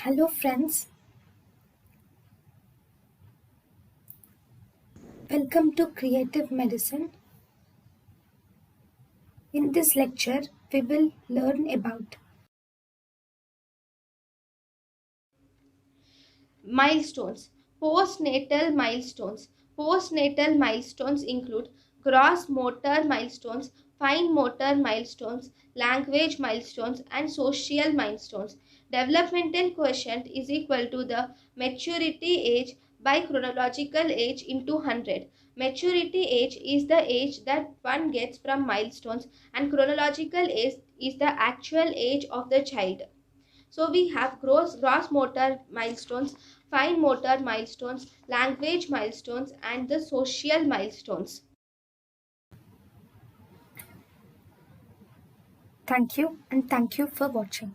Hello, friends. Welcome to Creative Medicine. In this lecture, we will learn about Milestones. Postnatal milestones. Postnatal milestones include gross motor milestones, fine motor milestones, language milestones, and social milestones. Developmental quotient is equal to the maturity age by chronological age into 100. Maturity age is the age that one gets from milestones, and chronological age is the actual age of the child. So we have gross motor milestones, fine motor milestones, language milestones, and the social milestones. thank you and thank you for watching.